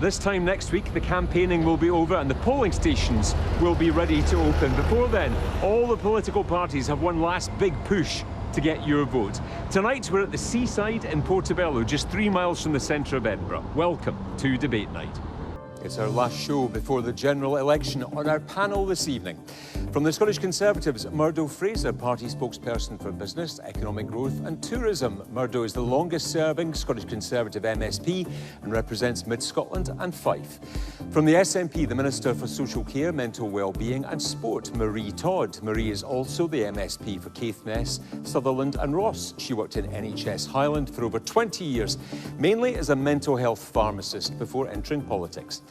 This time next week, the campaigning will be over and the polling stations will be ready to open. Before then, all the political parties have one last big push to get your vote. Tonight, we're at the seaside in Portobello, just 3 miles from the centre of Edinburgh. Welcome to Debate Night. It's our last show before the general election. On our panel this evening, from the Scottish Conservatives, Murdo Fraser, party spokesperson for business, economic growth and tourism. Murdo is the longest-serving Scottish Conservative MSP and represents Mid-Scotland and Fife. From the SNP, the Minister for Social Care, Mental Wellbeing and Sport, Maree Todd. Maree is also the MSP for Caithness, Sutherland and Ross. She worked in NHS Highland for over 20 years, mainly as a mental health pharmacist before entering politics.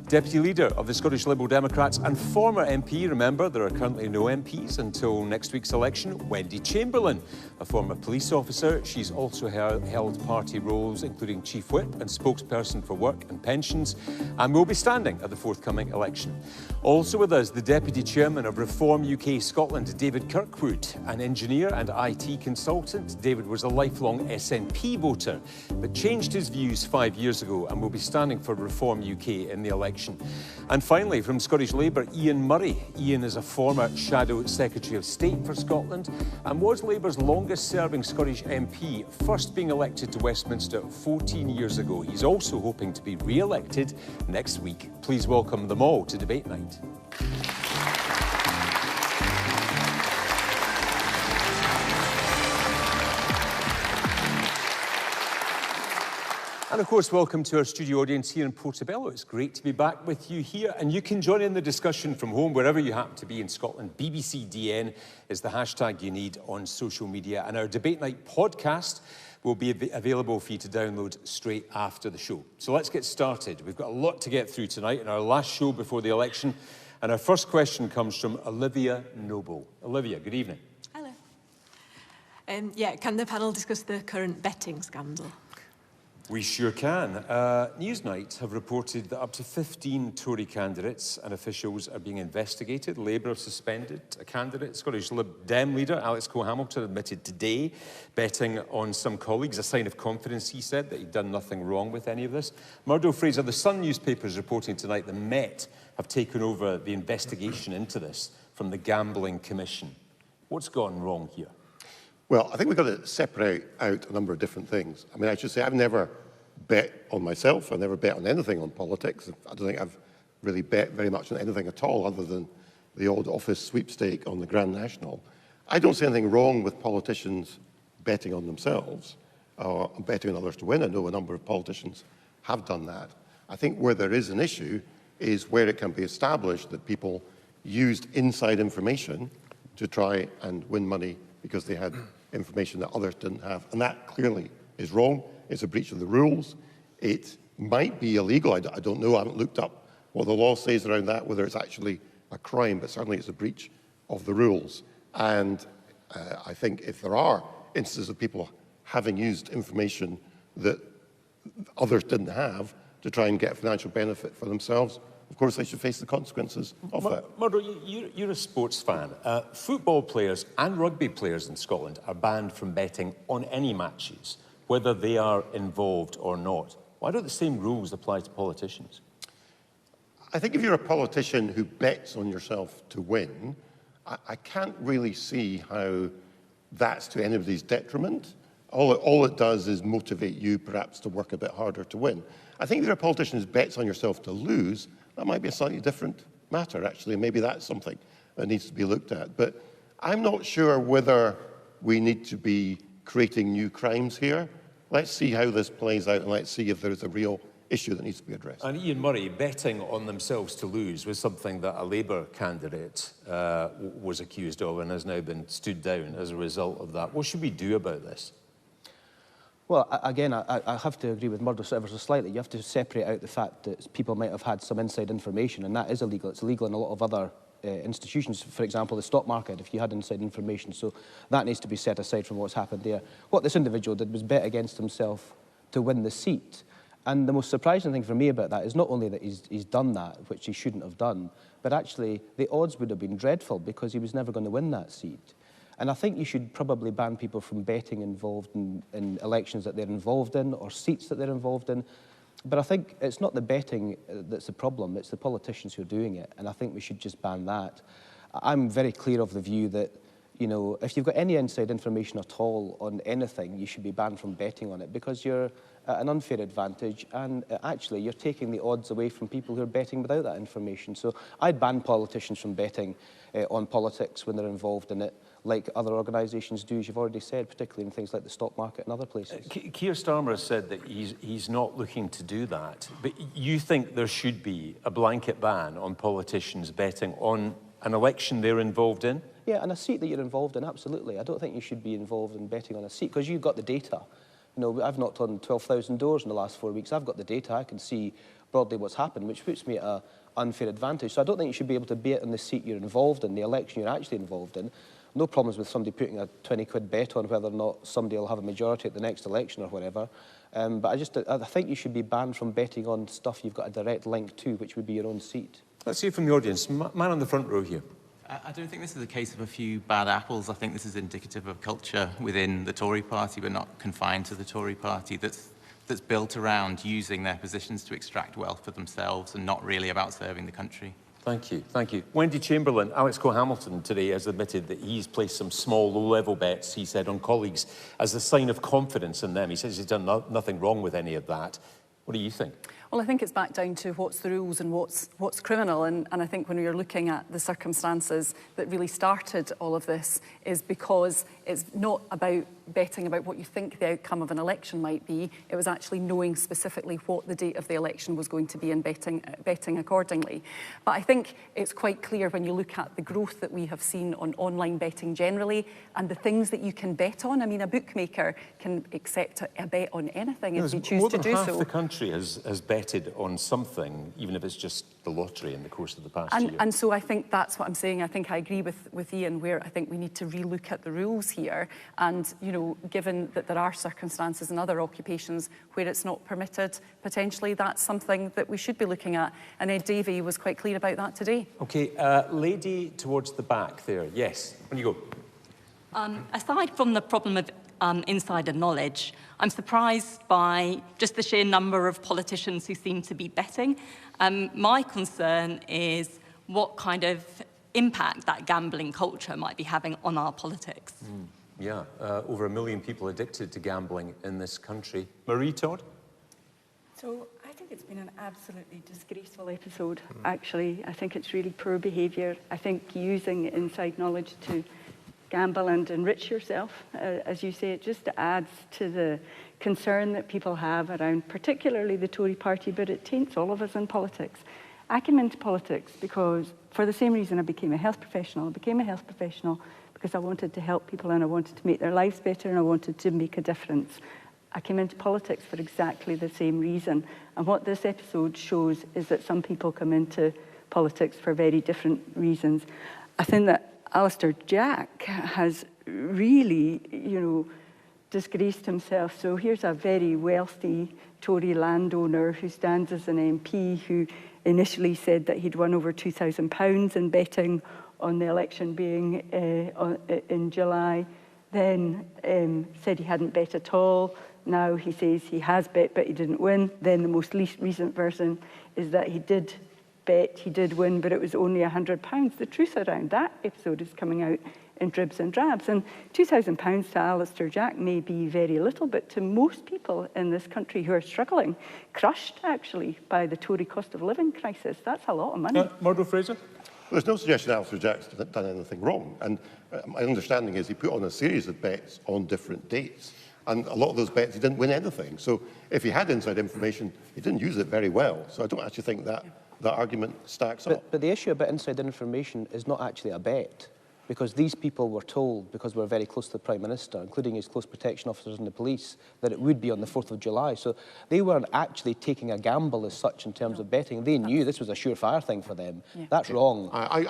Deputy Leader of the Scottish Liberal Democrats and former MP, remember there are currently no MPs until next week's election, Wendy Chamberlain, a former police officer. She's also held party roles including Chief Whip and spokesperson for work and pensions, and will be standing at the forthcoming election. Also with us, the Deputy Chairman of Reform UK Scotland, David Kirkwood, an engineer and IT consultant. David was a lifelong SNP voter, but changed his views 5 years ago and will be standing for Reform UK in the election. And finally, from Scottish Labour, Ian Murray. Ian is a former Shadow Secretary of State for Scotland and was Labour's longest-serving Scottish MP, first being elected to Westminster 14 years ago. He's also hoping to be re-elected next week. Please welcome them all to Debate Night. And of course, welcome to our studio audience here in Portobello. It's great to be back with you here, and you can join in the discussion from home, wherever you happen to be in Scotland. BBCDN is the hashtag you need on social media, and our Debate Night podcast will be available for you to download straight after the show. So let's get started. We've got a lot to get through tonight in our last show before the election, and our first question comes from Olivia Noble. Olivia, good evening. Hello. Can the panel discuss the current betting scandal? We sure can. Newsnight have reported that up to 15 Tory candidates and officials are being investigated. Labour have suspended a candidate. Scottish Lib Dem leader Alex Cole-Hamilton admitted today betting on some colleagues, a sign of confidence, he said, that he'd done nothing wrong with any of this. Murdo Fraser, the Sun newspaper is reporting tonight the Met have taken over the investigation into this from the Gambling Commission. What's gone wrong here? Well, I think we've got to separate out a number of different things. I mean, I should say I've never bet on myself. I've never bet on anything on politics. I don't think I've really bet very much on anything at all other than the odd office sweepstake on the Grand National. I don't see anything wrong with politicians betting on themselves or betting on others to win. I know a number of politicians have done that. I think where there is an issue is where it can be established that people used inside information to try and win money because they had information that others didn't have. And that clearly is wrong. It's a breach of the rules. It might be illegal. I don't know. I haven't looked up what the law says around that, whether it's actually a crime, but certainly it's a breach of the rules. And I think if there are instances of people having used information that others didn't have to try and get financial benefit for themselves, of course, they should face the consequences of that. Murdo, you're a sports fan. Football players and rugby players in Scotland are banned from betting on any matches, whether they are involved or not. Why don't the same rules apply to politicians? I think if you're a politician who bets on yourself to win, I can't really see how that's to anybody's detriment. All it does is motivate you perhaps to work a bit harder to win. I think if you're a politician who bets on yourself to lose, that might be a slightly different matter, actually. Maybe that's something that needs to be looked at. But I'm not sure whether we need to be creating new crimes here. Let's see how this plays out, and let's see if there's a real issue that needs to be addressed. And Ian Murray, betting on themselves to lose was something that a Labour candidate was accused of and has now been stood down as a result of that. What should we do about this? Well, again, I have to agree with Murdo ever so slightly. You have to separate out the fact that people might have had some inside information, and that is illegal. It's illegal in a lot of other institutions. For example, the stock market, if you had inside information. So that needs to be set aside from what's happened there. What this individual did was bet against himself to win the seat. And the most surprising thing for me about that is not only that he's done that, which he shouldn't have done, but actually the odds would have been dreadful because he was never going to win that seat. And I think you should probably ban people from betting involved in elections that they're involved in or seats that they're involved in. But I think it's not the betting that's the problem, it's the politicians who are doing it, and I think we should just ban that. I'm very clear of the view that, you know, if you've got any inside information at all on anything, you should be banned from betting on it, because you're at an unfair advantage, and actually you're taking the odds away from people who are betting without that information. So I'd ban politicians from betting on politics when they're involved in it, like other organisations do, as you've already said, particularly in things like the stock market and other places. Keir Starmer has said that he's not looking to do that, but you think there should be a blanket ban on politicians betting on an election they're involved in? Yeah, and a seat that you're involved in, absolutely. I don't think you should be involved in betting on a seat, because you've got the data. You know, I've knocked on 12,000 doors in the last 4 weeks. I've got the data. I can see broadly what's happened, which puts me at an unfair advantage. So I don't think you should be able to bet on the seat you're involved in, the election you're actually involved in. No problems with somebody putting a 20 quid bet on whether or not somebody will have a majority at the next election or whatever. But I think you should be banned from betting on stuff you've got a direct link to, which would be your own seat. Let's hear from the audience. Man on the front row here. I don't think this is a case of a few bad apples. I think this is indicative of culture within the Tory party, but not confined to the Tory party, that's built around using their positions to extract wealth for themselves and not really about serving the country. Thank you, thank you. Wendy Chamberlain, Alex Cole-Hamilton today has admitted that he's placed some small, low-level bets, he said, on colleagues as a sign of confidence in them. He says he's done nothing wrong with any of that. What do you think? Well, I think it's back down to what's the rules and what's criminal. And I think when you're looking at the circumstances that really started all of this is because it's not about betting about what you think the outcome of an election might be. It was actually knowing specifically what the date of the election was going to be and betting accordingly. But I think it's quite clear when you look at the growth that we have seen on online betting generally and the things that you can bet on. I mean, a bookmaker can accept a bet on anything if you choose to do so. More than half the country has betted on something, even if it's just the lottery in the course of the past year. And so I think that's what I'm saying. I think I agree with Ian, where I think we need to relook at the rules here. And, you know, given that there are circumstances in other occupations where it's not permitted, potentially that's something that we should be looking at. And Ed Davey was quite clear about that today. OK, lady towards the back there. Yes, on you go. Aside from the problem of insider knowledge, I'm surprised by just the sheer number of politicians who seem to be betting. My concern is what kind of impact that gambling culture might be having on our politics. Yeah, over 1 million people addicted to gambling in this country. Maree Todd? So I think it's been an absolutely disgraceful episode, actually. I think it's really poor behaviour. I think using inside knowledge to gamble and enrich yourself, as you say, it just adds to the concern that people have around particularly the Tory party, but it taints all of us in politics. I came into politics because, for the same reason I became a health professional. I became a health professional because I wanted to help people and I wanted to make their lives better and I wanted to make a difference. I came into politics for exactly the same reason. And what this episode shows is that some people come into politics for very different reasons. I think that Alistair Jack has really, you know, disgraced himself. So here's a very wealthy Tory landowner who stands as an MP who initially said that he'd won over £2,000 in betting on the election being in July, then said he hadn't bet at all. Now he says he has bet, but he didn't win. Then the most recent version is that he did bet, he did win, but it was only £100. The truth around that episode is coming out in dribs and drabs. And £2,000 to Alistair Jack may be very little, but to most people in this country who are struggling, crushed actually by the Tory cost of living crisis, that's a lot of money. Murdo, Fraser? Well, there's no suggestion Alistair Jack's done anything wrong. And my understanding is he put on a series of bets on different dates. And a lot of those bets, he didn't win anything. So if he had inside information, he didn't use it very well. So I don't actually think that argument stacks up. But the issue about inside information is not actually a bet, because these people were told, because we're very close to the Prime Minister, including his close protection officers and the police, that it would be on the 4th of July. So they weren't actually taking a gamble as such in terms of betting. They knew this was a surefire thing for them. Yeah. That's wrong. I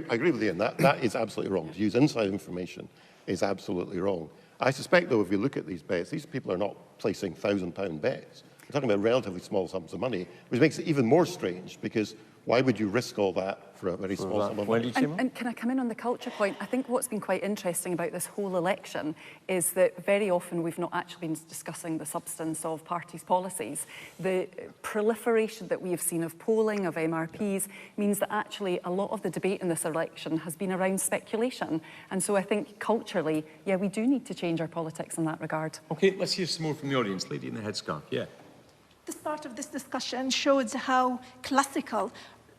agree with Ian. That is absolutely wrong. To use inside information is absolutely wrong. I suspect, though, if you look at these bets, these people are not placing £1,000 bets. We're talking about relatively small sums of money, which makes it even more strange, because Why would you risk all that for a very small sum of money? And can I come in on the culture point? I think what's been quite interesting about this whole election is that very often we've not actually been discussing the substance of parties' policies. The proliferation that we have seen of polling, of MRPs, means that actually a lot of the debate in this election has been around speculation. And so I think culturally, yeah, we do need to change our politics in that regard. OK, let's hear some more from the audience. Lady in the headscarf, yeah. The start of this discussion shows how classical,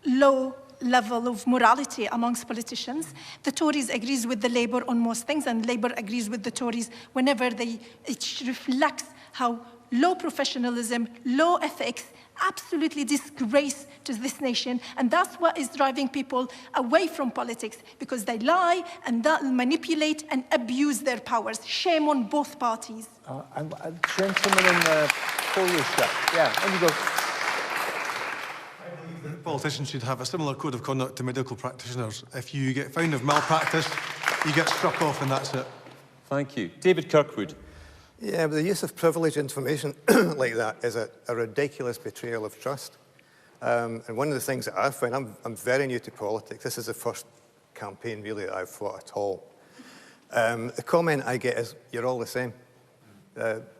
low level of morality amongst politicians. The Tories agrees with the Labour on most things, and Labour agrees with the Tories whenever it reflects how low professionalism, low ethics, absolutely disgrace to this nation. And that's what is driving people away from politics, because they lie and manipulate and abuse their powers. Shame on both parties. A gentleman in the polo shirt. Yeah, on you go. Politicians should have a similar code of conduct to medical practitioners. If you get found of malpractice, you get struck off and that's it. Thank you. David Kirkwood. Yeah, but the use of privileged information like that is a ridiculous betrayal of trust. And one of the things that I've found, I'm very new to politics. This is the first campaign, really, that I've fought at all. The comment I get is, you're all the same.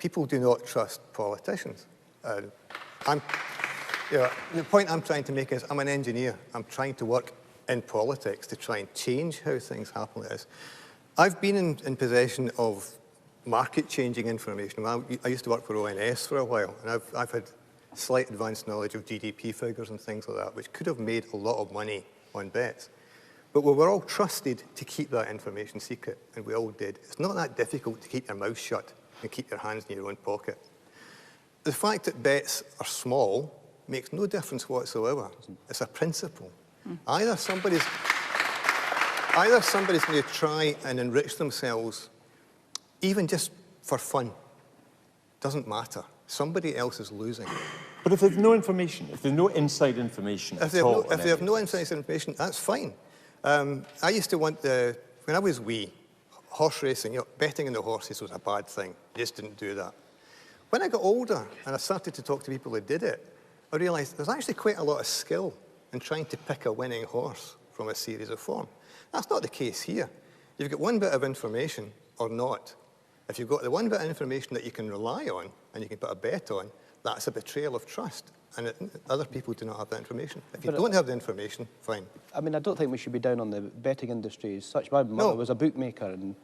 People do not trust politicians. The point I'm trying to make is, I'm an engineer. I'm trying to work in politics to try and change how things happen like this. I've been in possession of market-changing information. I used to work for ONS for a while, and I've had slight advanced knowledge of GDP figures and things like that, which could have made a lot of money on bets. But we were all trusted to keep that information secret, and we all did. It's not that difficult to keep your mouth shut and keep your hands in your own pocket. The fact that bets are small makes no difference whatsoever. It's a principle. Either somebody's going to try and enrich themselves, even just for fun. Doesn't matter. Somebody else is losing. But if there's no information, if there's no inside information if they have no inside information, that's fine. I used to want when I was wee, horse racing, betting on the horses was a bad thing. You just didn't do that. When I got older and I started to talk to people who did it, I realised there's actually quite a lot of skill in trying to pick a winning horse from a series of form. That's not the case here. You've got one bit of information or not. If you've got the one bit of information that you can rely on and you can put a bet on, that's a betrayal of trust. And other people do not have that information. If you don't have the information, fine. I mean, I don't think we should be down on the betting industry as such. My mother was a bookmaker, and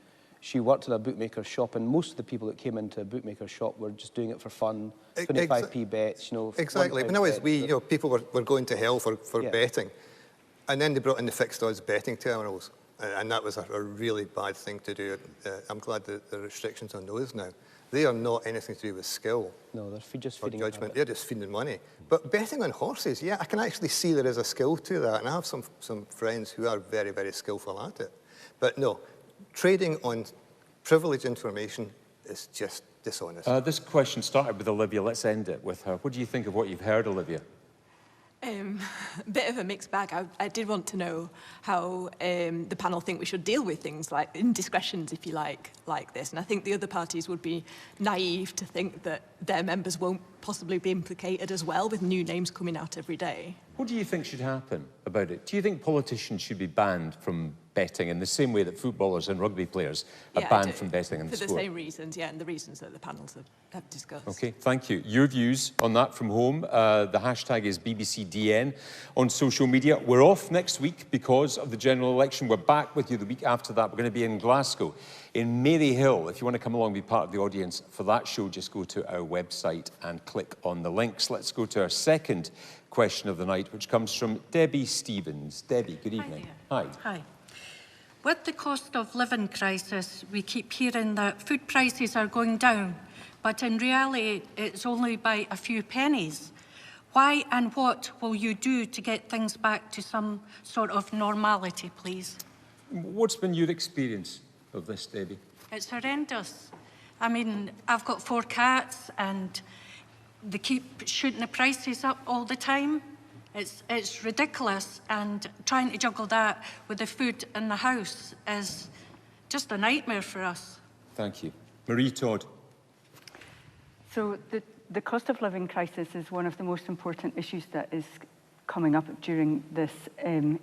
she worked in a bookmaker's shop, and most of the people that came into a bookmaker's shop were just doing it for fun, 25p bets, Exactly. When I was wee, people were going to hell for betting. And then they brought in the fixed odds betting terminals, and that was a really bad thing to do. I'm glad that there are restrictions on those now. They are not anything to do with skill. No, they're just feeding judgment. They're just feeding money. But betting on horses, yeah, I can actually see there is a skill to that, and I have some friends who are very, very skillful at it. But no, trading on privileged information is just dishonest. This question started with Olivia. Let's end it with her. What do you think of what you've heard, Olivia? A bit of a mixed bag. I did want to know how the panel think we should deal with things like indiscretions, if you like this. And I think the other parties would be naive to think that their members won't possibly be implicated as well, with new names coming out every day. What do you think should happen about it? Do you think politicians should be banned from betting in the same way that footballers and rugby players are banned from betting in the sport? For the same reasons, and the reasons that the panels have discussed. OK, thank you. Your views on that from home. The hashtag is BBCDN on social media. We're off next week because of the general election. We're back with you the week after that. We're going to be in Glasgow, in Maree Hill. If you want to come along and be part of the audience for that show, just go to our website and click on the links. Let's go to our second question of the night, which comes from Debbie Stevens. Debbie, good evening. Hi. Hi. With the cost of living crisis, we keep hearing that food prices are going down, but in reality, it's only by a few pennies. Why and what will you do to get things back to some sort of normality, please? What's been your experience of this, Debbie? It's horrendous. I mean, I've got 4 cats and they keep shooting the prices up all the time. It's ridiculous, and trying to juggle that with the food in the house is just a nightmare for us. Thank you. Maree Todd. So the cost of living crisis is one of the most important issues that is coming up during this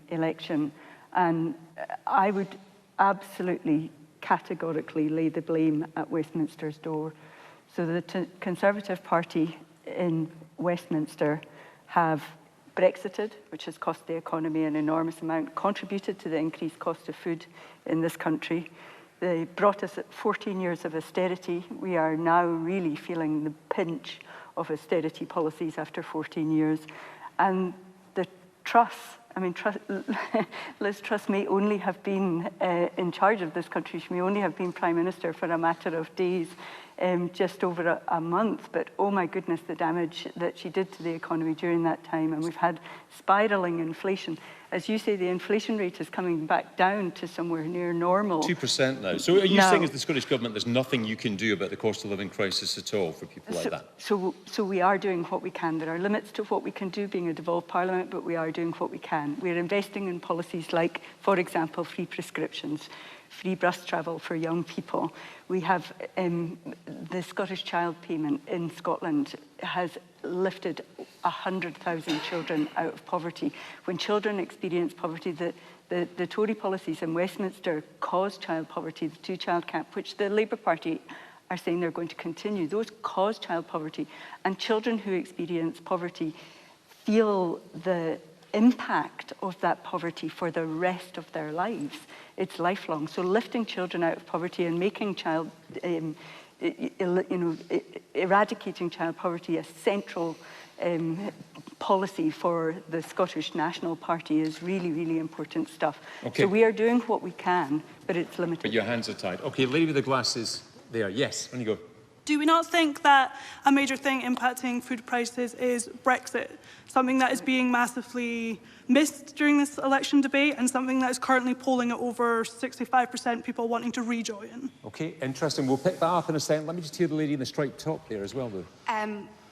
election. And I would absolutely categorically lay the blame at Westminster's door. So the Conservative Party in Westminster have Brexited, which has cost the economy an enormous amount, contributed to the increased cost of food in this country. They brought us at 14 years of austerity. We are now really feeling the pinch of austerity policies after 14 years. And the Truss, Liz Truss may only have been in charge of this country. She may only have been Prime Minister for a matter of days, just over a month. But oh my goodness, the damage that she did to the economy during that time. And we've had spiralling inflation. As you say, the inflation rate is coming back down to somewhere near normal. 2% now. So are you saying as the Scottish Government there's nothing you can do about the cost of living crisis at all for people like that? So we are doing what we can. There are limits to what we can do being a devolved parliament, but we are doing what we can. We're investing in policies like, for example, free prescriptions, free bus travel for young people. We have the Scottish Child Payment in Scotland has lifted 100,000 children out of poverty. When children experience poverty, the Tory policies in Westminster cause child poverty, the two-child cap, which the Labour Party are saying they're going to continue. Those cause child poverty, and children who experience poverty feel the impact of that poverty for the rest of their lives. It's lifelong. So lifting children out of poverty and making eradicating child poverty a central policy for the Scottish National Party is really, really important stuff. Okay. So we are doing what we can, but it's limited. But your hands are tied. Okay, lady with the glasses there. Yes, on you go. Do we not think that a major thing impacting food prices is Brexit? Something that is being massively missed during this election debate and something that is currently polling at over 65% people wanting to rejoin. Okay, interesting. We'll pick that up in a second. Let me just hear the lady in the striped top there as well, though.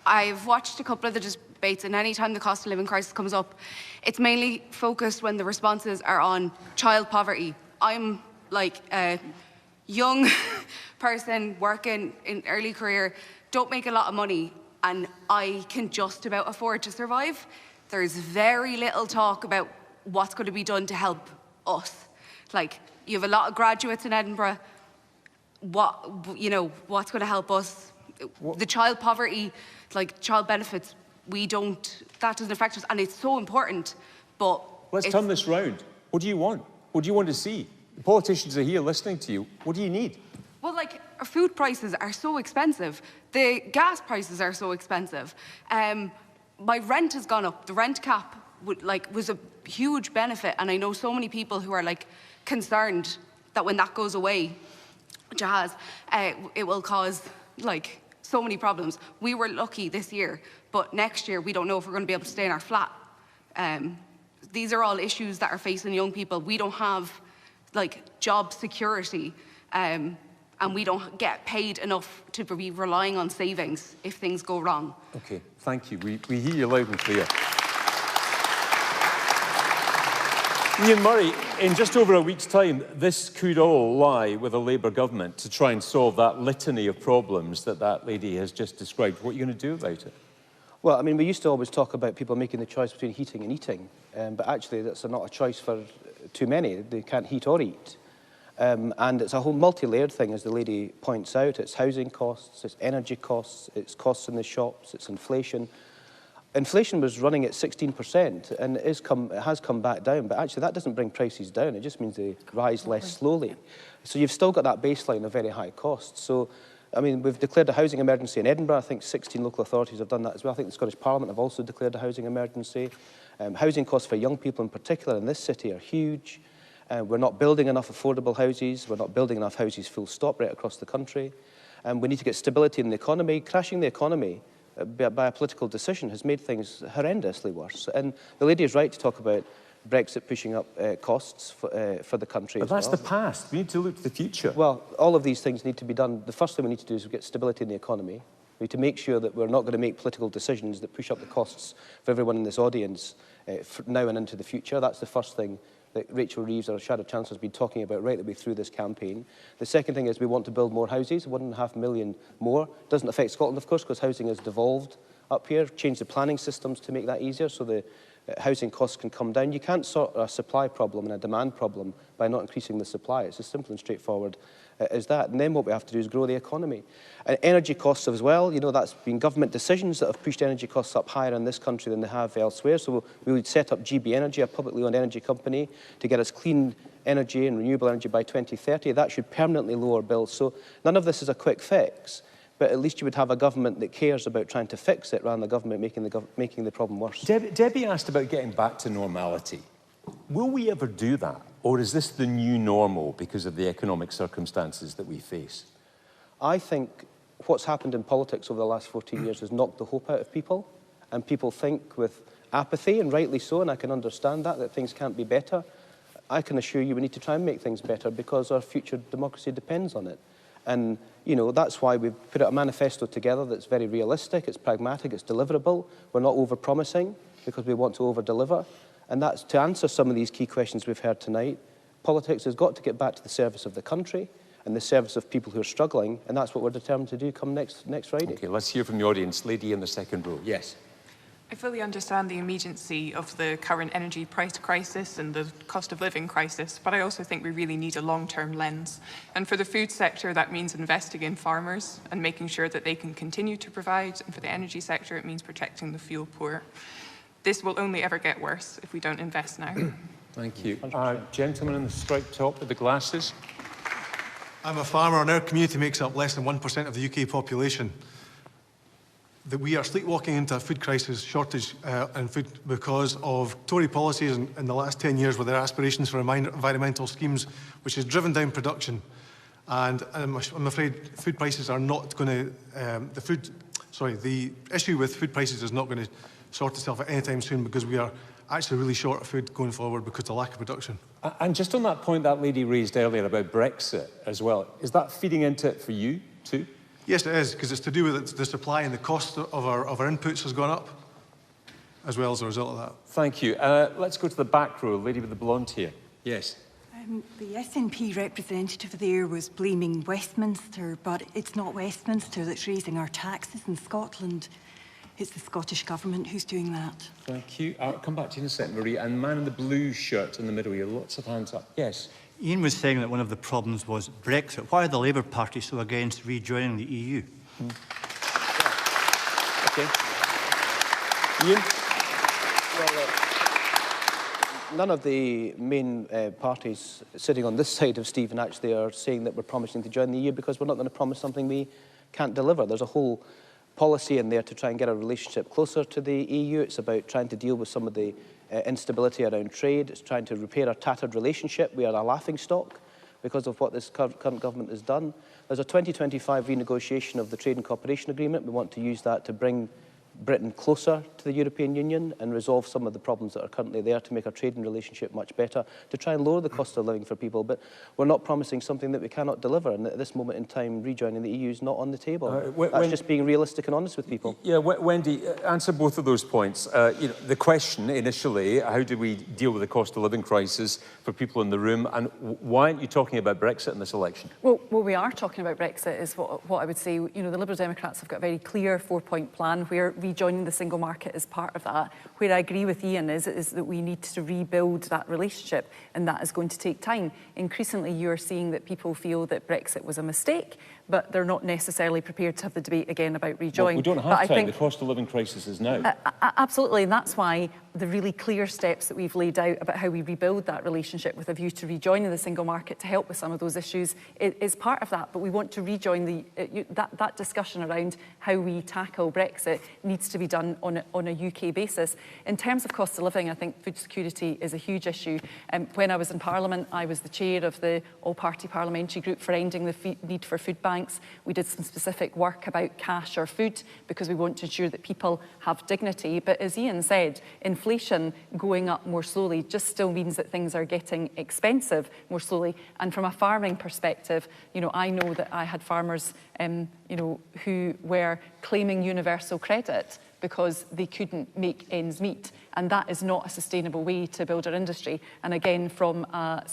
I've watched a couple of the debates, and any time the cost of living crisis comes up, it's mainly focused when the responses are on child poverty. I'm like a young person working in early career, don't make a lot of money, and I can just about afford to survive. There's very little talk about what's going to be done to help us. Like, you have a lot of graduates in Edinburgh. What's going to help us? The child poverty, like child benefits, that doesn't affect us, and it's so important, but... Let's turn this round. What do you want? What do you want to see? The politicians are here listening to you. What do you need? Well, like, our food prices are so expensive. The gas prices are so expensive. My rent has gone up. The rent cap was a huge benefit, and I know so many people who are concerned that when that goes away, which it has, it will cause so many problems. We were lucky this year, but next year we don't know if we're going to be able to stay in our flat. These are all issues that are facing young people. We don't have job security, and we don't get paid enough to be relying on savings if things go wrong. Okay, thank you. We hear you loud and clear. Ian Murray, in just over a week's time, this could all lie with a Labour government to try and solve that litany of problems that lady has just described. What are you going to do about it? Well, I mean, we used to always talk about people making the choice between heating and eating, but actually that's not a choice for too many. They can't heat or eat. And it's a whole multi-layered thing, as the lady points out. It's housing costs, it's energy costs, it's costs in the shops, it's inflation. Inflation was running at 16%, and it has come back down, but actually that doesn't bring prices down. It just means they rise less slowly. So you've still got that baseline of very high costs. So, I mean, we've declared a housing emergency in Edinburgh. I think 16 local authorities have done that as well. I think the Scottish Parliament have also declared a housing emergency. Housing costs for young people in particular in this city are huge. We're not building enough affordable houses. We're not building enough houses full stop right across the country. We need to get stability in the economy. Crashing the economy by a political decision has made things horrendously worse. And the lady is right to talk about Brexit pushing up costs for the country as well. But that's the past. We need to look to the future. Well, all of these things need to be done. The first thing we need to do is get stability in the economy. We need to make sure that we're not going to make political decisions that push up the costs for everyone in this audience now and into the future. That's the first thing that Rachel Reeves, our Shadow Chancellor, has been talking about right the way through this campaign. The second thing is we want to build more houses, 1.5 million more. Doesn't affect Scotland, of course, because housing has devolved up here. Change the planning systems to make that easier, so the housing costs can come down. You can't sort a supply problem and a demand problem by not increasing the supply. It's as simple and straightforward as that. And then what we have to do is grow the economy. And energy costs as well, you know, that's been government decisions that have pushed energy costs up higher in this country than they have elsewhere. So we would set up GB Energy, a publicly owned energy company, to get us clean energy and renewable energy by 2030. That should permanently lower bills. So none of this is a quick fix, but at least you would have a government that cares about trying to fix it rather than the government making the problem worse. Debbie asked about getting back to normality. Will we ever do that? Or is this the new normal because of the economic circumstances that we face? I think what's happened in politics over the last 14 years has knocked the hope out of people, and people think with apathy, and rightly so, and I can understand that things can't be better. I can assure you we need to try and make things better because our future democracy depends on it. And, you know, that's why we've put out a manifesto together that's very realistic, it's pragmatic, it's deliverable. We're not over-promising because we want to over-deliver. And that's to answer some of these key questions we've heard tonight. Politics has got to get back to the service of the country and the service of people who are struggling, and that's what we're determined to do come next Friday. Okay, let's hear from the audience. Lady in the second row. Yes. I fully understand the immediacy of the current energy price crisis and the cost of living crisis, but I also think we really need a long-term lens. And for the food sector, that means investing in farmers and making sure that they can continue to provide. And for the energy sector, it means protecting the fuel poor. This will only ever get worse if we don't invest now. Thank you. Gentleman in the striped top with the glasses. I'm a farmer, and our community makes up less than 1% of the UK population. That we are sleepwalking into a food crisis, shortage in food because of Tory policies in the last 10 years with their aspirations for environmental schemes, which has driven down production. And I'm afraid food prices are not going to, the issue with food prices is not going to sort itself out anytime soon because we are actually really short of food going forward because of the lack of production. And just on that point that lady raised earlier about Brexit as well, is that feeding into it for you too? Yes, it is, because it's to do with the supply and the cost of our inputs has gone up, as well as a result of that. Thank you. Let's go to the back row, lady with the blonde hair. Yes. The SNP representative there was blaming Westminster, but it's not Westminster that's raising our taxes in Scotland. It's the Scottish Government who's doing that. Thank you. I'll come back to you in a second, Maree. And man in the blue shirt in the middle here, lots of hands up. Yes. Ian was saying that one of the problems was Brexit. Why are the Labour Party so against rejoining the EU? Okay. Ian? Well, none of the main parties sitting on this side of Stephen actually are saying that we're promising to join the EU because we're not going to promise something we can't deliver. There's a whole policy in there to try and get our relationship closer to the EU. It's about trying to deal with some of the instability around trade. It's trying to repair our tattered relationship. We are a laughingstock because of what this current government has done. There's a 2025 renegotiation of the Trade and Cooperation Agreement. We want to use that to bring Britain closer to the European Union and resolve some of the problems that are currently there to make our trading relationship much better, to try and lower the cost of living for people. But we're not promising something that we cannot deliver, and at this moment in time, rejoining the EU is not on the table. That's just being realistic and honest with people. Yeah, Wendy, answer both of those points. You know, the question initially, how do we deal with the cost of living crisis for people in the room, and why aren't you talking about Brexit in this election? Well, we are talking about Brexit is what I would say. You know, the Liberal Democrats have got a very clear 4-point plan where rejoining the single market is part of that. Where I agree with Ian is that we need to rebuild that relationship, and that is going to take time. Increasingly, you're seeing that people feel that Brexit was a mistake, but they're not necessarily prepared to have the debate again about rejoining. Well, we don't have time. The cost of living crisis is now. Absolutely, and that's why the really clear steps that we've laid out about how we rebuild that relationship with a view to rejoining the single market to help with some of those issues is part of that. But we want to rejoin that discussion around how we tackle Brexit needs to be done on a UK basis. In terms of cost of living, I think food security is a huge issue. When I was in Parliament, I was the chair of the all-party parliamentary group for ending the need for food banks. We did some specific work about cash or food because we want to ensure that people have dignity. But as Ian said, inflation going up more slowly just still means that things are getting expensive more slowly. And from a farming perspective, you know, I know that I had farmers, you know, who were claiming universal credit because they couldn't make ends meet. And that is not a sustainable way to build our industry. And again, from a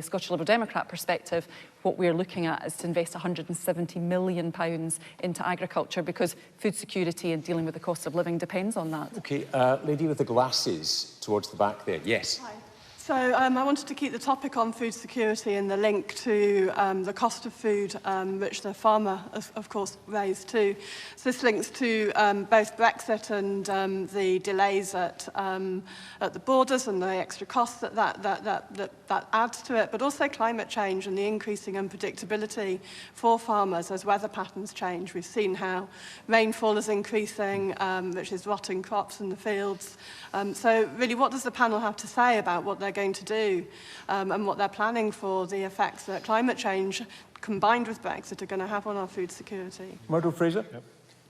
Scottish Liberal Democrat perspective, what we're looking at is to invest £170 million into agriculture, because food security and dealing with the cost of living depends on that. OK, lady with the glasses towards the back there. Yes. Hi. So I wanted to keep the topic on food security and the link to the cost of food, which the farmer, of course, raised too. So this links to both Brexit and the delays at the borders and the extra costs that adds to it, but also climate change and the increasing unpredictability for farmers as weather patterns change. We've seen how rainfall is increasing, which is rotting crops in the fields. So really, what does the panel have to say about what they're going to do and what they're planning for the effects that climate change combined with Brexit are going to have on our food security? Murdo, Fraser? Yep.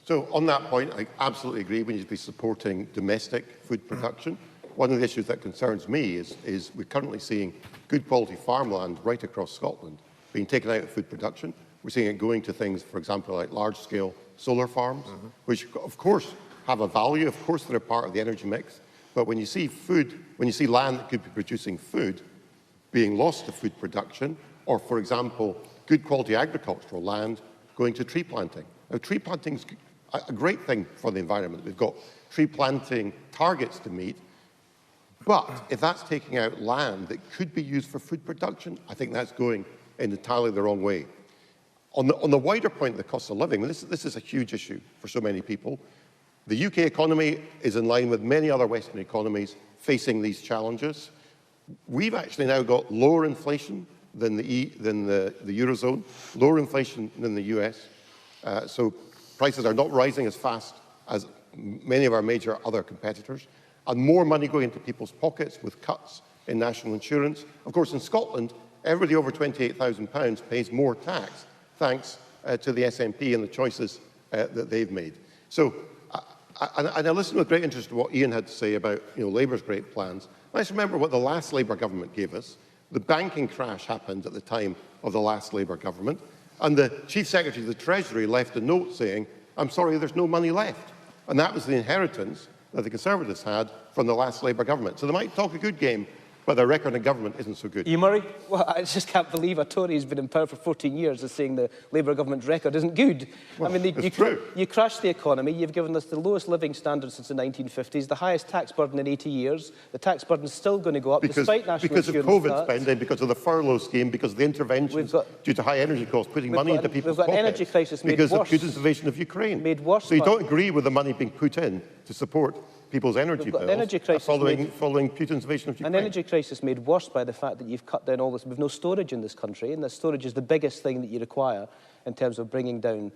So on that point, I absolutely agree we need to be supporting domestic food production. One of the issues that concerns me is we're currently seeing good quality farmland right across Scotland being taken out of food production. We're seeing it going to things, for example, like large-scale solar farms, which of course have a value. Of course, they're a part of the energy mix. But when you see food, when you see land that could be producing food being lost to food production, or, for example, good quality agricultural land going to tree planting. Now, tree planting is a great thing for the environment. We've got tree planting targets to meet. But if that's taking out land that could be used for food production, I think that's going in entirely the wrong way. On the wider point of the cost of living, this is a huge issue for so many people. The UK economy is in line with many other Western economies facing these challenges. We've actually now got lower inflation than the Eurozone, lower inflation than the US. So prices are not rising as fast as many of our major other competitors, and more money going into people's pockets with cuts in national insurance. Of course, in Scotland, everybody over £28,000 pays more tax, thanks to the SNP and the choices that they've made. So, and I listened with great interest to what Ian had to say about Labour's great plans. Let's remember what the last Labour government gave us. The banking crash happened at the time of the last Labour government, and the Chief Secretary of the Treasury left a note saying, "I'm sorry, there's no money left." And that was the inheritance that the Conservatives had from the last Labour government. So they might talk a good game, but their record in government isn't so good. Ian Murray? Well, I just can't believe a Tory who's been in power for 14 years is saying the Labour government's record isn't good. Well, I mean, you crashed the economy, you've given us the lowest living standards since the 1950s, the highest tax burden in 80 years. The tax burden's still going to go up despite national insurance. Because of COVID spending, because of the furlough scheme, because of the interventions due to high energy costs, putting money into people's pockets. We've got an energy crisis made worse. Because of Putin's invasion of Ukraine. Made worse. So you don't agree with the money being put in to support people's energy bills following Putin's invasion of Ukraine. An energy crisis made worse by the fact that you've cut down all this. We've no storage in this country, and the storage is the biggest thing that you require in terms of bringing down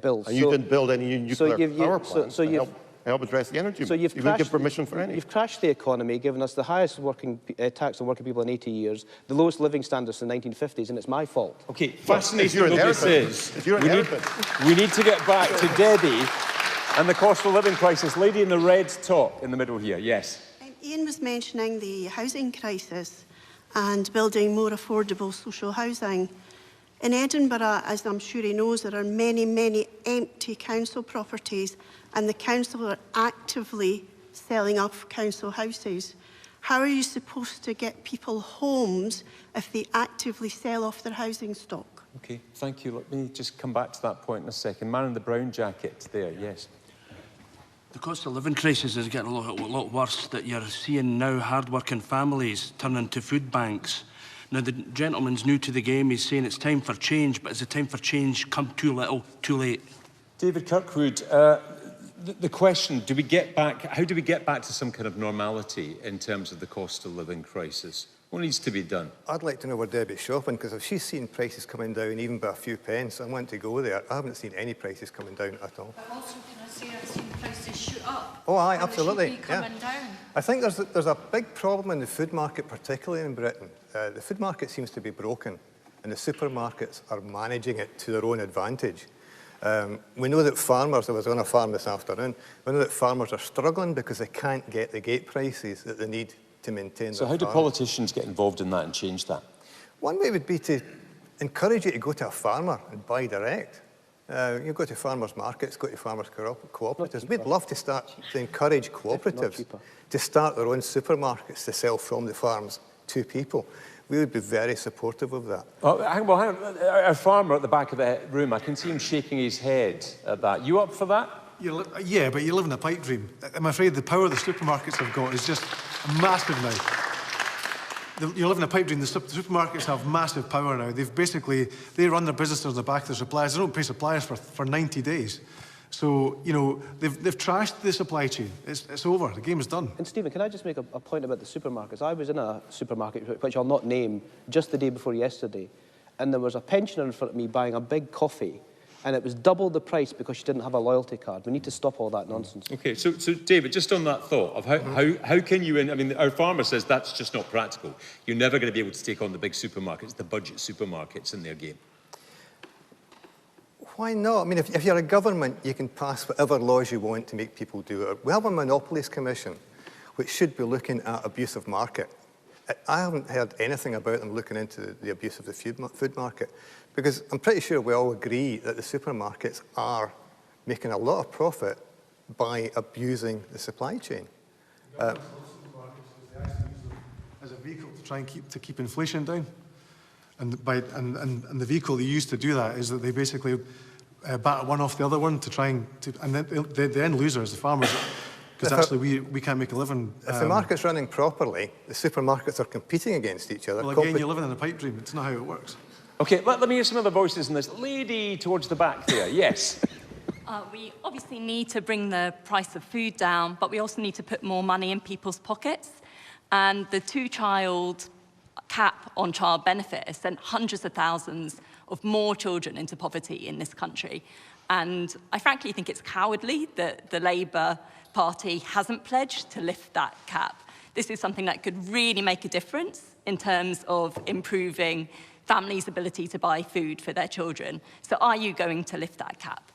bills. And you didn't build any new nuclear power plants to help address the energy bills. You wouldn't give permission for any. You've crashed the economy, given us the highest tax on working people in 80 years, the lowest living standards in the 1950s, and it's my fault. OK, fascinating though this is. We need to get back to Debbie and the cost of living crisis. Lady in the red top in the middle here, yes. Ian was mentioning the housing crisis and building more affordable social housing. In Edinburgh, as I'm sure he knows, there are many, many empty council properties, and the council are actively selling off council houses. How are you supposed to get people homes if they actively sell off their housing stock? OK, thank you. Let me just come back to that point in a second. Man in the brown jacket there, yes. The cost of living crisis is getting a lot worse, that you're seeing now hard-working families turn into food banks. Now, the gentleman's new to the game. He's saying it's time for change, but is the time for change come too little, too late? David Kirkwood, the question, how do we get back to some kind of normality in terms of the cost of living crisis? What needs to be done? I'd like to know where Debbie's shopping, because if she's seen prices coming down even by a few pence, I want to go there. I haven't seen any prices coming down at all. But also, can I say I've seen prices shoot up? Oh, aye, absolutely. They should be coming down. I think there's a big problem in the food market, particularly in Britain. The food market seems to be broken, and the supermarkets are managing it to their own advantage. We know that farmers, I was on a farm this afternoon, we know that farmers are struggling because they can't get the gate prices that they need to maintain So how do politicians get involved in that and change that? One way would be to encourage you to go to a farmer and buy direct. You go to farmers' markets, go to farmers' cooperatives. We'd love to encourage cooperatives to start their own supermarkets to sell from the farms to people. we would be very supportive of that. Oh, hang on. Our farmer at the back of the room, I can see him shaking his head at that. You up for that? Yeah, but you live in a pipe dream. I'm afraid the power the supermarkets have got is just massive now. You live in a pipe dream. The supermarkets have massive power now. They run their businesses on the back of their suppliers. They don't pay suppliers for 90 days. So, you know, they've trashed the supply chain. It's over. The game is done. And Stephen, can I just make a point about the supermarkets? I was in a supermarket, which I'll not name, just the day before yesterday, and there was a pensioner in front of me buying a big coffee, and it was double the price because she didn't have a loyalty card. We need to stop all that nonsense. Okay, so David, just on that thought of how can you, I mean, our farmer says that's just not practical. You're never going to be able to take on the big supermarkets, the budget supermarkets in their game. Why not? I mean, if you're a government, you can pass whatever laws you want to make people do it. We have a Monopolies Commission, which should be looking at abuse of market. I haven't heard anything about them looking into the abuse of the food market, because I'm pretty sure we all agree that the supermarkets are making a lot of profit by abusing the supply chain. As a vehicle to try and keep inflation down. And the vehicle they use to do that is that they basically bat one off the other one to try and then the end loser is the farmers, because actually we can't make a living. If the market's running properly, the supermarkets are competing against each other. Well, again, you're living in a pipe dream. It's not how it works. Okay, let me hear some other voices in this. Lady towards the back there, yes. We obviously need to bring the price of food down, but we also need to put more money in people's pockets. And the two-child cap on child benefit has sent hundreds of thousands of more children into poverty in this country. And I frankly think it's cowardly that the Labour Party hasn't pledged to lift that cap. This is something that could really make a difference in terms of improving families' ability to buy food for their children. So are you going to lift that cap?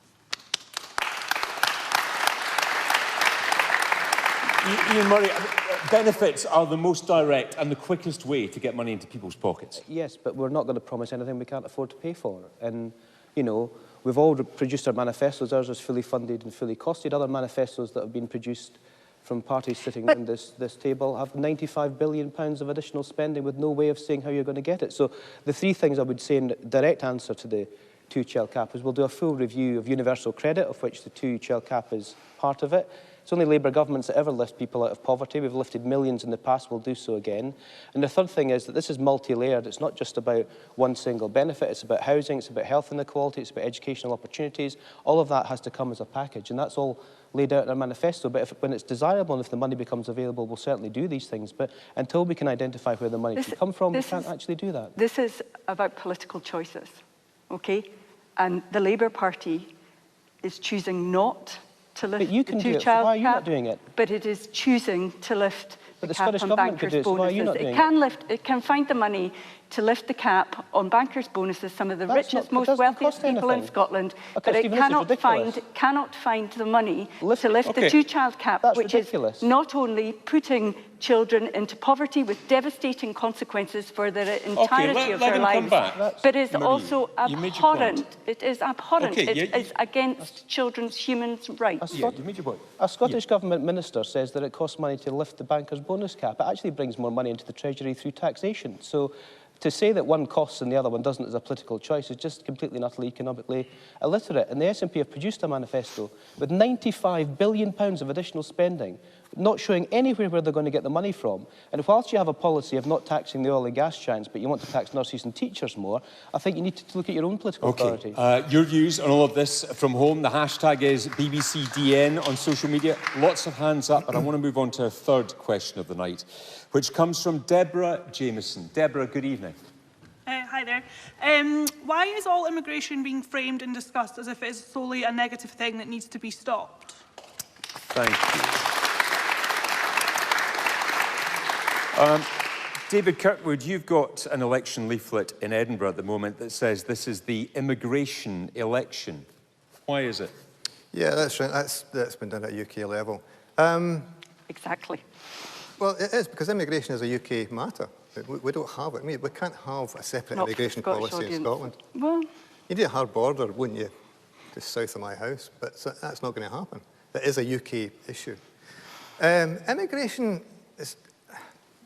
Ian Murray, benefits are the most direct and the quickest way to get money into people's pockets. Yes, but we're not going to promise anything we can't afford to pay for. And, you know, we've all produced our manifestos. Ours is fully funded and fully costed. Other manifestos that have been produced from parties sitting around this table have £95 billion of additional spending with no way of saying how you're going to get it. So the three things I would say in direct answer to the two-child cap is we'll do a full review of universal credit, of which the two-child cap is part of it. It's only Labour governments that ever lift people out of poverty. We've lifted millions in the past, we'll do so again. And the third thing is that this is multi-layered. It's not just about one single benefit. It's about housing, it's about health inequality, it's about educational opportunities. All of that has to come as a package, and that's all laid out in our manifesto. But when it's desirable and if the money becomes available, we'll certainly do these things. But until we can identify where the money can come from, we can't actually do that. This is about political choices, okay? And the Labour Party is choosing not to lift the two-child cap. Why are you not doing it? But it is choosing to lift the cap on bankers' bonuses. It can find the money to lift the cap on bankers' bonuses, some of the richest, most wealthiest people in Scotland, but it cannot find the money to lift the two-child cap, which is not only putting children into poverty with devastating consequences for the entirety of their lives, but is also abhorrent. It is abhorrent. It is against children's human rights. A Scottish Government minister says that it costs money to lift the bankers' bonus cap. It actually brings more money into the Treasury through taxation. So to say that one costs and the other one doesn't is a political choice is just completely and utterly economically illiterate. And the SNP have produced a manifesto with £95 billion of additional spending, not showing anywhere where they're going to get the money from. And whilst you have a policy of not taxing the oil and gas giants, but you want to tax nurses and teachers more, I think you need to look at your own political authority. Your views on all of this from home. The hashtag is BBCDN on social media. Lots of hands up, and I want to move on to our third question of the night, which comes from Deborah Jameson. Deborah, good evening. Hi there. Why is all immigration being framed and discussed as if it is solely a negative thing that needs to be stopped? Thank you. David Kirkwood, you've got an election leaflet in Edinburgh at the moment that says this is the immigration election. Why is it? Yeah, that's right. That's been done at UK level. Exactly. Well, it is, because immigration is a UK matter. We don't have it. I mean, we can't have a separate immigration policy in Scotland. Well, you'd need a hard border, wouldn't you, just south of my house? But that's not going to happen. That is a UK issue.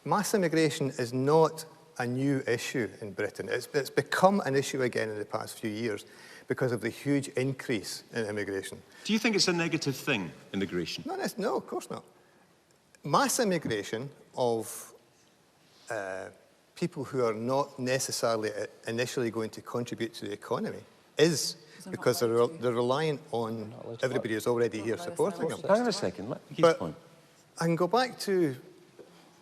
Mass immigration is not a new issue in Britain. It's become an issue again in the past few years because of the huge increase in immigration. Do you think it's a negative thing, immigration? No, of course not. Mass immigration of people who are not necessarily initially going to contribute to the economy is because they're reliant on everybody who's already here supporting them. Hang on a second, let me keep But point. I can go back to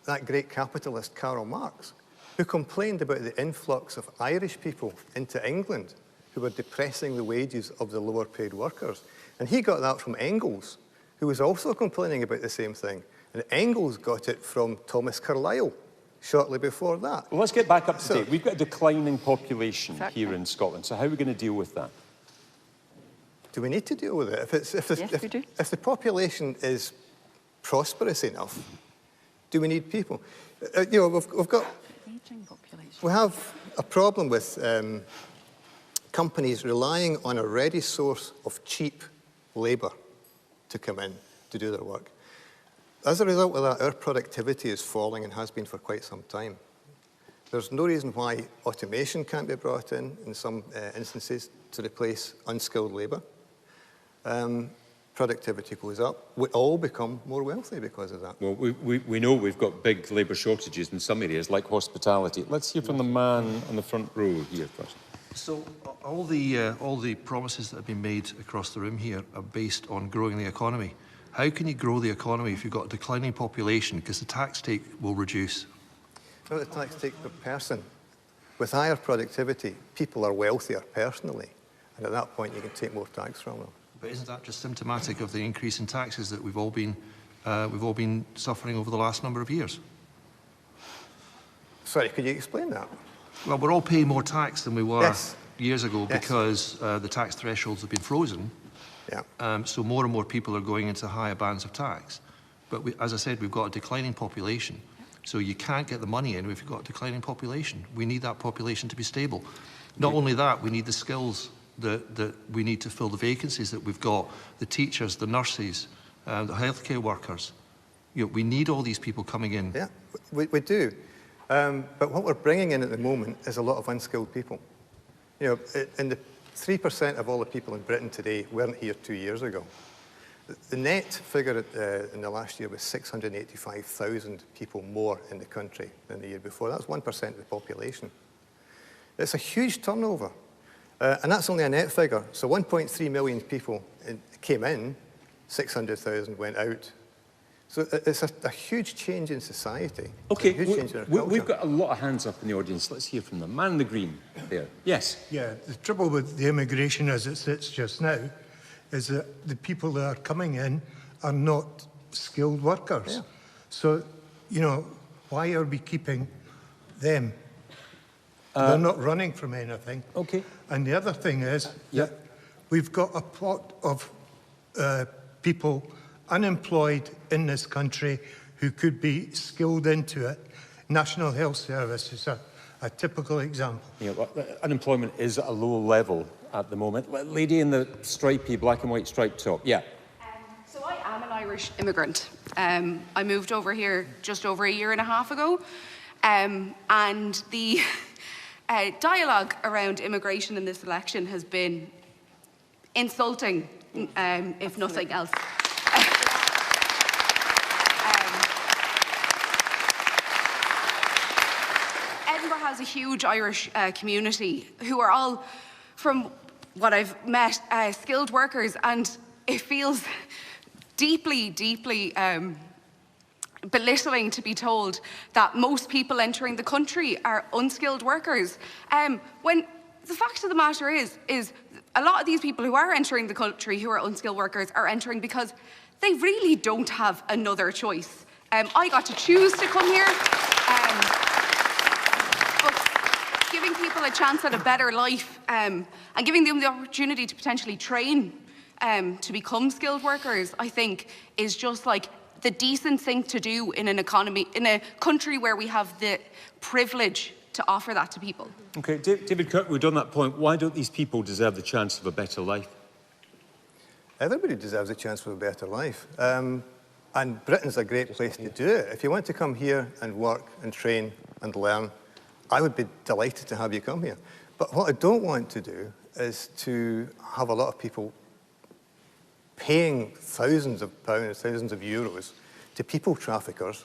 that great capitalist Karl Marx, who complained about the influx of Irish people into England who were depressing the wages of the lower paid workers. And he got that from Engels, who was also complaining about the same thing. And Engels got it from Thomas Carlyle shortly before that. Well, let's get back up to date. We've got a declining population here in Scotland, so how are we going to deal with that? Do we need to deal with it? If the population is prosperous enough, do we need people? You know, we have a problem with companies relying on a ready source of cheap labour to come in to do their work. As a result of that, our productivity is falling and has been for quite some time. There's no reason why automation can't be brought in some instances, to replace unskilled labour. Productivity goes up. We all become more wealthy because of that. Well, we know we've got big labour shortages in some areas, like hospitality. Let's hear from the man on the front row here first. So all the promises that have been made across the room here are based on growing the economy. How can you grow the economy if you've got a declining population? Because the tax take will reduce. Not the tax take per person. With higher productivity, people are wealthier personally. And at that point, you can take more tax from them. But isn't that just symptomatic of the increase in taxes that we've all been suffering over the last number of years? Sorry, could you explain that? Well, we're all paying more tax than we were years ago because the tax thresholds have been frozen. Yeah. So more and more people are going into higher bands of tax. But as I said, we've got a declining population. So you can't get the money in if you've got a declining population. We need that population to be stable. Not only that, we need the skills that we need to fill the vacancies that we've got, the teachers, the nurses, the healthcare workers. You know, we need all these people coming in. Yeah, we do. But what we're bringing in at the moment is a lot of unskilled people. You know, in the 3% of all the people in Britain today weren't here 2 years ago. The net figure in the last year was 685,000 people more in the country than the year before. That's 1% of the population. It's a huge turnover. And that's only a net figure. So 1.3 million people came in, 600,000 went out. So it's a huge change in society. Okay, we've got a lot of hands up in the audience. Let's hear from them. Man in the green there. Yes. Yeah, the trouble with the immigration as it sits just now is that the people that are coming in are not skilled workers. Yeah. So, you know, why are we keeping them? They're not running from anything. Okay. And the other thing is that we've got a plot of people unemployed in this country who could be skilled into it. National Health Service is a typical example. Yeah, well, unemployment is at a low level at the moment. Lady in the stripy black and white striped top. Yeah. So I am an Irish immigrant. I moved over here just over a year and a half ago. And the dialogue around immigration in this election has been insulting, if nothing else. Edinburgh has a huge Irish community who are all, from what I've met, skilled workers, and it feels deeply, deeply belittling to be told that most people entering the country are unskilled workers. When the fact of the matter is a lot of these people who are entering the country who are unskilled workers are entering because they really don't have another choice. I got to choose to come here. But giving people a chance at a better life and giving them the opportunity to potentially train to become skilled workers, I think, is just like the decent thing to do in an economy, in a country where we have the privilege to offer that to people. Okay, David Kirkwood, on that point, why don't these people deserve the chance of a better life? Everybody deserves a chance for a better life. And Britain's a great place to do it. If you want to come here and work and train and learn, I would be delighted to have you come here. But what I don't want to do is to have a lot of people paying thousands of pounds, thousands of euros to people traffickers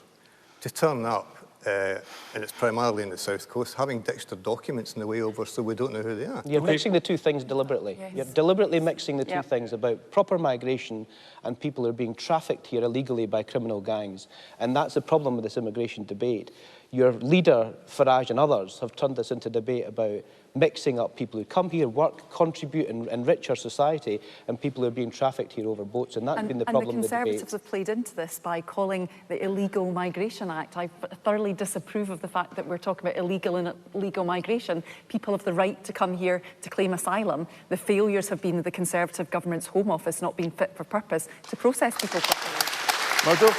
to turn up, and it's primarily in the South Coast, having ditched their documents on the way over so we don't know who they are. You're mixing the two things deliberately. Yes. You're deliberately mixing the two things about proper migration and people who are being trafficked here illegally by criminal gangs. And that's the problem with this immigration debate. Your leader, Farage, and others have turned this into a debate about mixing up people who come here, work, contribute, and enrich our society, and people who are being trafficked here over boats. And that's been the problem And the with the debate. Conservatives have played into this by calling the Illegal Migration Act. I thoroughly disapprove of the fact that we're talking about illegal and illegal migration. People have the right to come here to claim asylum. The failures have been the Conservative government's Home Office not being fit for purpose to process people properly. Murdo?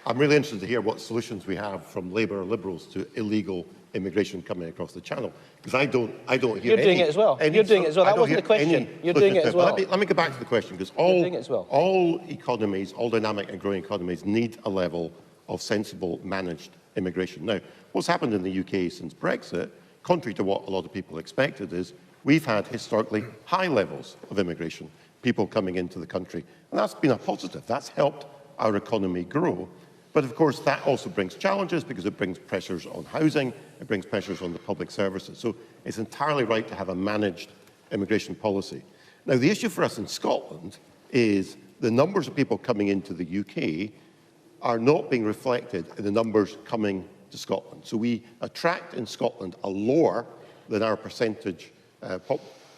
I'm really interested to hear what solutions we have from Labour or Liberals to illegal immigration coming across the Channel, because I don't hear You're doing it as well. You're doing it as well. That wasn't the question. You're doing it as well. Let me go back to the question, because all economies, all dynamic and growing economies need a level of sensible, managed immigration. Now, what's happened in the UK since Brexit, contrary to what a lot of people expected, is we've had historically high levels of immigration, people coming into the country, and that's been a positive. That's helped our economy grow. But of course, that also brings challenges because it brings pressures on housing, it brings pressures on the public services. So it's entirely right to have a managed immigration policy. Now, the issue for us in Scotland is the numbers of people coming into the UK are not being reflected in the numbers coming to Scotland. So we attract in Scotland a lower than our percentage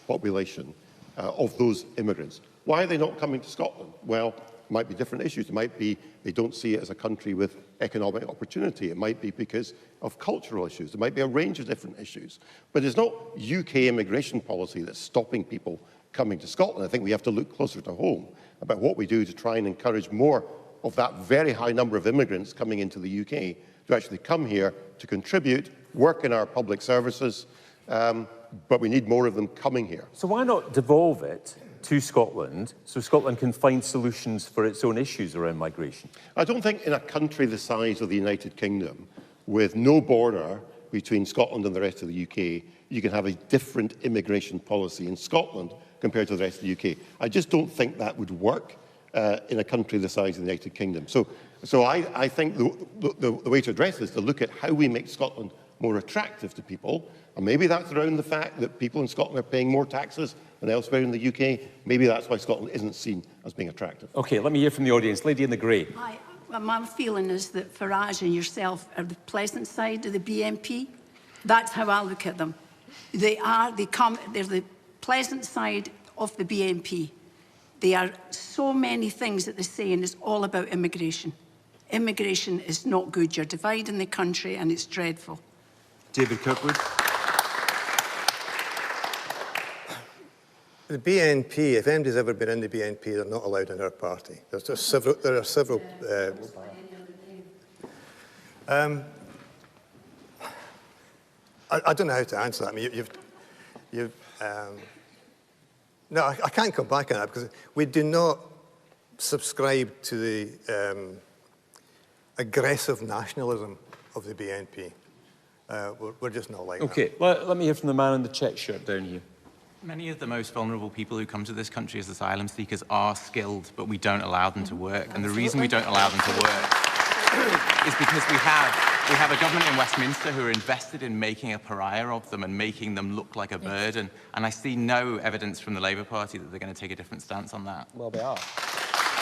population of those immigrants. Why are they not coming to Scotland? Well, it might be different issues. It might be they don't see it as a country with economic opportunity. It might be because of cultural issues. There might be a range of different issues. But it's not UK immigration policy that's stopping people coming to Scotland. I think we have to look closer to home about what we do to try and encourage more of that very high number of immigrants coming into the UK to actually come here to contribute, work in our public services, but we need more of them coming here. So why not devolve it to Scotland so Scotland can find solutions for its own issues around migration? I don't think in a country the size of the United Kingdom, with no border between Scotland and the rest of the UK, you can have a different immigration policy in Scotland compared to the rest of the UK. I just don't think that would work in a country the size of the United Kingdom. So I think the way to address this is to look at how we make Scotland more attractive to people. And maybe that's around the fact that people in Scotland are paying more taxes than elsewhere in the UK. Maybe that's why Scotland isn't seen as being attractive. OK, let me hear from the audience. Lady in the grey. Hi. Well, my feeling is that Farage and yourself are the pleasant side of the BNP. That's how I look at them. They're the pleasant side of the BNP. There are so many things that they're saying is all about immigration. Immigration is not good. You're dividing the country and it's dreadful. David Kirkwood. The BNP, if anybody's ever been in the BNP, they're not allowed in our party. There are several. I don't know how to answer that. I mean, no, I can't come back on that because we do not subscribe to the aggressive nationalism of the BNP. We're just not like that. OK, let me hear from the man in the check shirt down here. Many of the most vulnerable people who come to this country as asylum seekers are skilled, but we don't allow them to work. And the reason we don't allow them to work is because we have a government in Westminster who are invested in making a pariah of them and making them look like a burden. And I see no evidence from the Labour Party that they're going to take a different stance on that. Well, they are.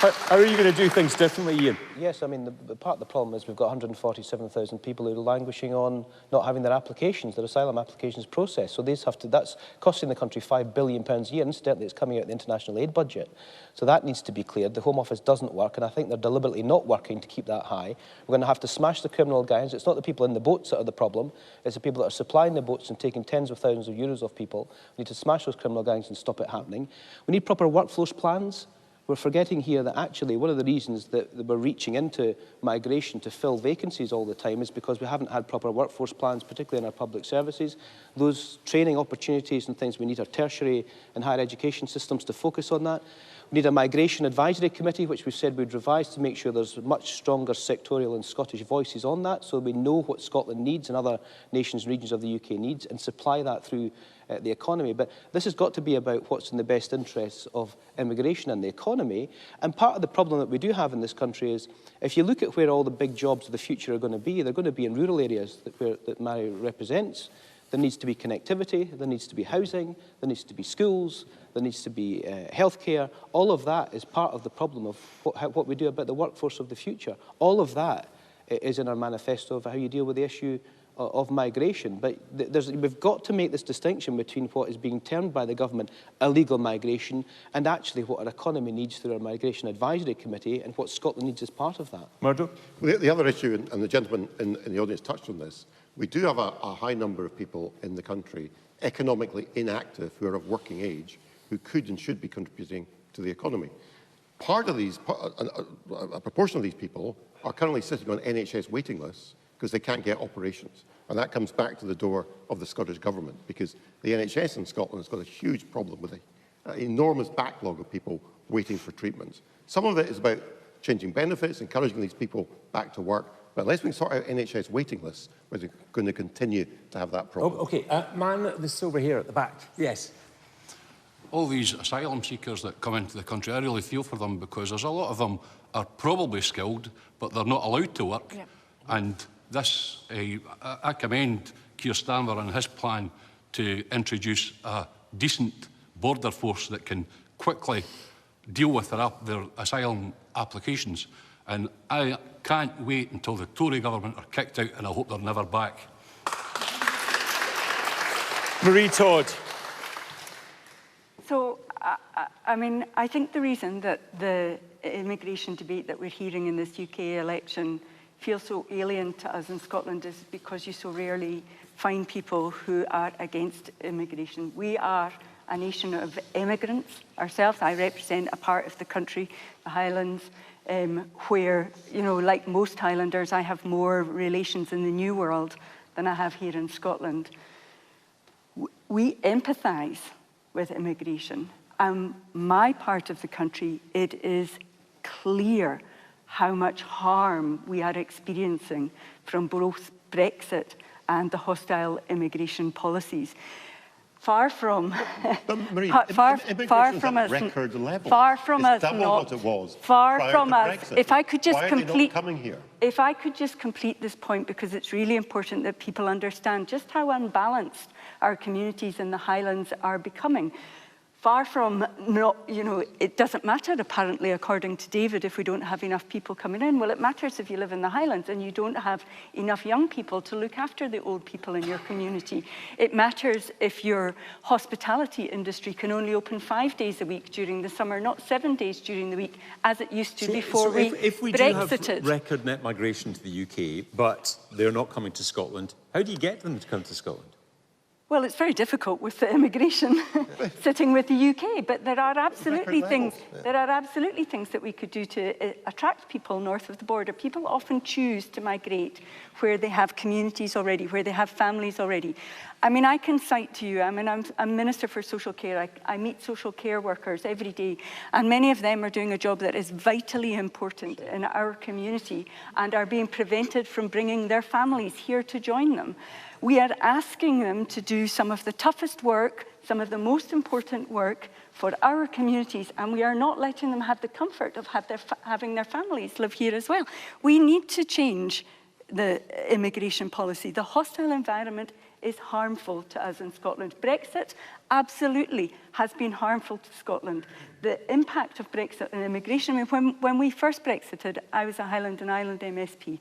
How are you going to do things differently, Ian? Yes, I mean, part of the problem is we've got 147,000 people who are languishing on not having their asylum applications processed. So that's costing the country £5 billion a year. Incidentally, it's coming out of the international aid budget. So that needs to be cleared. The Home Office doesn't work, and I think they're deliberately not working to keep that high. We're going to have to smash the criminal gangs. It's not the people in the boats that are the problem. It's the people that are supplying the boats and taking tens of thousands of euros off people. We need to smash those criminal gangs and stop it happening. We need proper workforce plans. We're forgetting here that actually one of the reasons that we're reaching into migration to fill vacancies all the time is because we haven't had proper workforce plans, particularly in our public services. Those training opportunities and things, we need our tertiary and higher education systems to focus on that. We need a migration advisory committee, which we've said we'd revise to make sure there's much stronger sectorial and Scottish voices on that, so we know what Scotland needs and other nations and regions of the UK needs, and supply that through the economy. But this has got to be about what's in the best interests of immigration and the economy. And part of the problem that we do have in this country is, if you look at where all the big jobs of the future are going to be, they're going to be in rural areas that Maree represents. There needs to be connectivity, there needs to be housing, there needs to be schools, there needs to be healthcare. All of that is part of the problem of what we do about the workforce of the future. All of that is in our manifesto of how you deal with the issue of migration. But we've got to make this distinction between what is being termed by the government illegal migration and actually what our economy needs through our Migration Advisory Committee and what Scotland needs as part of that. Murdo? Well, the other issue, and the gentleman in the audience touched on this, we do have a high number of people in the country economically inactive who are of working age who could and should be contributing to the economy. Part of these, a proportion of these people are currently sitting on NHS waiting lists because they can't get operations. And that comes back to the door of the Scottish Government, because the NHS in Scotland has got a huge problem with an enormous backlog of people waiting for treatments. Some of it is about changing benefits, encouraging these people back to work. But unless we can sort out NHS waiting lists, we're going to continue to have that problem. Oh, OK, man, this is over here at the back. Yes. All these asylum seekers that come into the country, I really feel for them, because there's a lot of them are probably skilled, but they're not allowed to work. Yep. And this, I commend Keir Starmer and his plan to introduce a decent border force that can quickly deal with their asylum applications. And I can't wait until the Tory government are kicked out, and I hope they're never back. Maree Todd. So, I mean, I think the reason that the immigration debate that we're hearing in this UK election feels so alien to us in Scotland is because you so rarely find people who are against immigration. We are a nation of immigrants ourselves. I represent a part of the country, the Highlands, where, you know, like most Highlanders, I have more relations in the New World than I have here in Scotland. We empathise with immigration. My part of the country, it is clear how much harm we are experiencing from both Brexit and the hostile immigration policies. Far from, Maree, far from us, record level. Far from us, double not. what it was Far prior from to us. Brexit. If I could just Why complete, are they not coming here? If I could just complete this point, because it's really important that people understand just how unbalanced our communities in the Highlands are becoming. Far from not, you know, it doesn't matter apparently, according to David, if we don't have enough people coming in. Well, it matters if you live in the Highlands and you don't have enough young people to look after the old people in your community. It matters if your hospitality industry can only open 5 days a week during the summer, not 7 days during the week, as it used to before we Brexited. If we do have record net migration to the UK, but they're not coming to Scotland, how do you get them to come to Scotland? Well, it's very difficult with the immigration sitting with the UK, but there are absolutely things. There are absolutely things that we could do to attract people north of the border. People often choose to migrate where they have communities already, where they have families already. I mean, I can cite to you. I mean, I'm Minister for Social Care. I meet social care workers every day, and many of them are doing a job that is vitally important in our community and are being prevented from bringing their families here to join them. We are asking them to do some of the toughest work, some of the most important work for our communities, and we are not letting them have the comfort of having their families live here as well. We need to change the immigration policy. The hostile environment is harmful to us in Scotland. Brexit absolutely has been harmful to Scotland. The impact of Brexit on immigration, I mean, when we first Brexited, I was a Highland and Island MSP.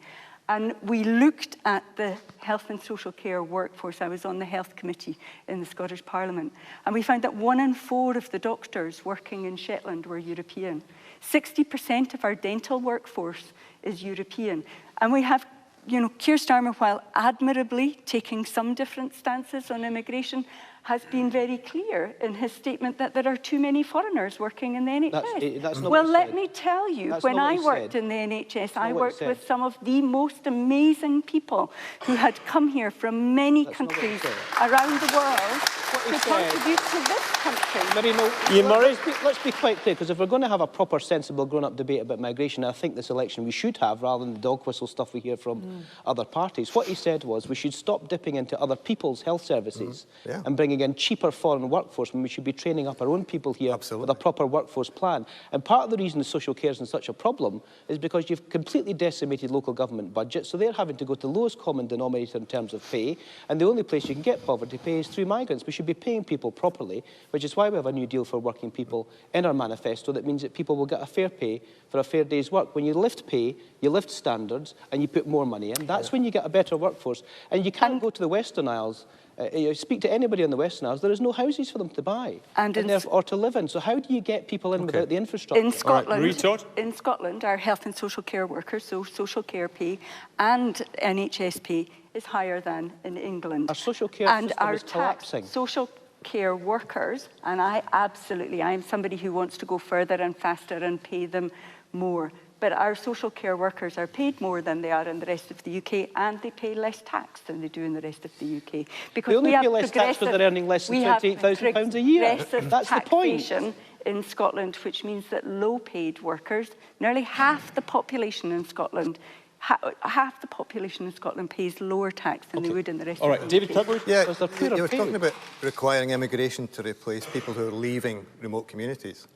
And we looked at the health and social care workforce. I was on the health committee in the Scottish Parliament. And we found that 1 in 4 of the doctors working in Shetland were European. 60% of our dental workforce is European. And we have, you know, Keir Starmer, while admirably taking some different stances on immigration, has been very clear in his statement that there are too many foreigners working in the NHS. That's not well, what he let said. me tell you, That's when not what I he worked said. in the NHS, That's I not what he worked said. with some of the most amazing people who had come here from many That's not what he countries said. around the world he to said. contribute to this country. Maree, no, let's be quite clear, because if we're going to have a proper, sensible, grown-up debate about migration, I think this election we should have, rather than the dog whistle stuff we hear from other parties. What he said was we should stop dipping into other people's health services and bringing in cheaper foreign workforce when we should be training up our own people here with a proper workforce plan. And part of the reason the social care is such a problem is because you've completely decimated local government budgets, so they're having to go to the lowest common denominator in terms of pay, and the only place you can get poverty pay is through migrants. We should be paying people properly, which is why we have a new deal for working people in our manifesto that means that people will get a fair pay for a fair day's work. When you lift pay, you lift standards, and you put more money in, that's when you get a better workforce. And you can't go to the Western Isles. You speak to anybody in the Western Isles, there is no houses for them to buy or to live in. So how do you get people in without the infrastructure? In Scotland, Maree Todd? in Scotland, our health and social care workers, so social care pay and NHS pay is higher than in England. Our social care and system our is collapsing. Social care workers, and I'm somebody who wants to go further and faster and pay them more. But our social care workers are paid more than they are in the rest of the UK, and they pay less tax than they do in the rest of the UK. Because they only pay less tax because they're earning less than £28,000 a year. That's the point. In Scotland, which means that low-paid workers, nearly half the population in Scotland, half the population in Scotland pays lower tax than they would in the rest of the UK. David Kirkwood? Yeah, you were talking about requiring immigration to replace people who are leaving remote communities.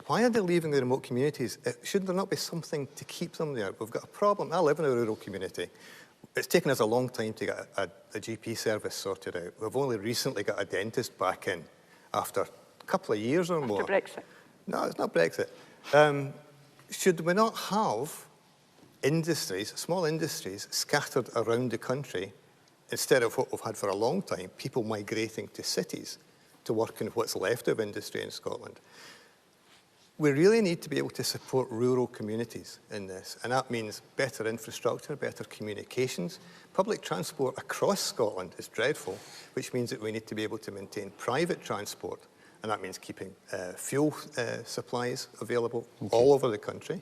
Why are they leaving the remote communities? Should there not be something to keep them there? We've got a problem. I live in a rural community. It's taken us a long time to get a GP service sorted out. We've only recently got a dentist back in after a couple of years or more. After Brexit? No, it's not Brexit. Should we not have industries, small industries, scattered around the country instead of what we've had for a long time, people migrating to cities to work in what's left of industry in Scotland? We really need to be able to support rural communities in this, and that means better infrastructure, better communications. Public transport across Scotland is dreadful, which means that we need to be able to maintain private transport, and that means keeping fuel supplies available all over the country.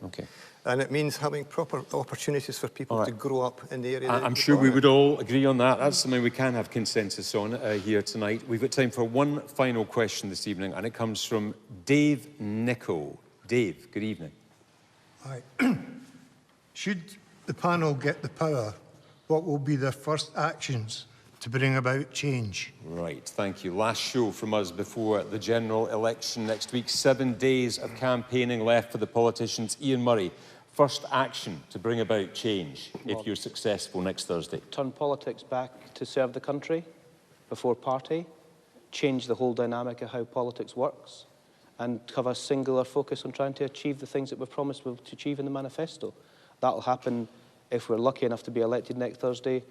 And it means having proper opportunities for people to grow up in the area. I'm sure we would all agree on that. That's something we can have consensus on here tonight. We've got time for one final question this evening, and it comes from Dave Nicholl. Dave, good evening. Hi. Should the panel get the power, what will be their first actions to bring about change? Right, thank you. Last show from us before the general election next week. 7 days of campaigning left for the politicians. Ian Murray, first action to bring about change if you're successful next Thursday? Turn politics back to serve the country before party, change the whole dynamic of how politics works, and have a singular focus on trying to achieve the things that we've promised we'll achieve in the manifesto. That'll happen if we're lucky enough to be elected next Thursday.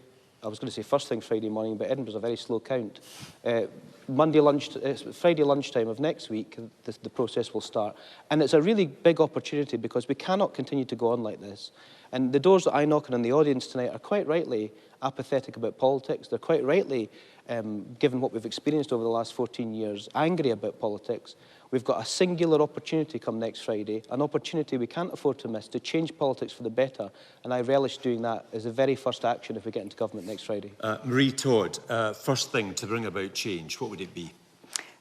I was going to say first thing Friday morning, but Edinburgh's a very slow count. Friday lunchtime of next week, the process will start. And it's a really big opportunity because we cannot continue to go on like this. And the doors that I knock on in the audience tonight are quite rightly apathetic about politics. They're quite rightly, given what we've experienced over the last 14 years, angry about politics. We've got a singular opportunity come next Friday, an opportunity we can't afford to miss to change politics for the better, and I relish doing that as the very first action if we get into government next Friday. Maree Todd, first thing to bring about change, what would it be?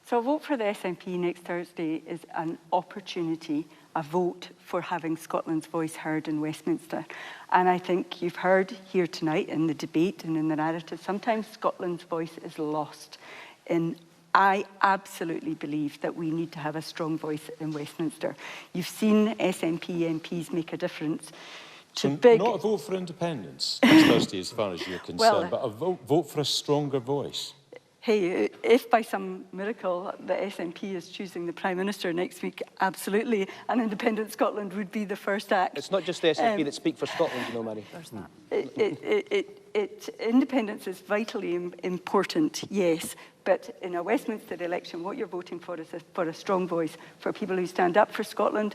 So a vote for the SNP next Thursday is an opportunity, a vote for having Scotland's voice heard in Westminster. And I think you've heard here tonight in the debate and in the narrative, sometimes Scotland's voice is lost. I absolutely believe that we need to have a strong voice in Westminster. You've seen SNP MPs make a difference. Not a vote for independence next Thursday as far as you're concerned, but a vote for a stronger voice. Hey, if by some miracle the SNP is choosing the Prime Minister next week, absolutely, an independent Scotland would be the first act. It's not just the SNP that speak for Scotland, you know, Maree. Independence is vitally important, yes, but in a Westminster election, what you're voting for is for a strong voice, for people who stand up for Scotland.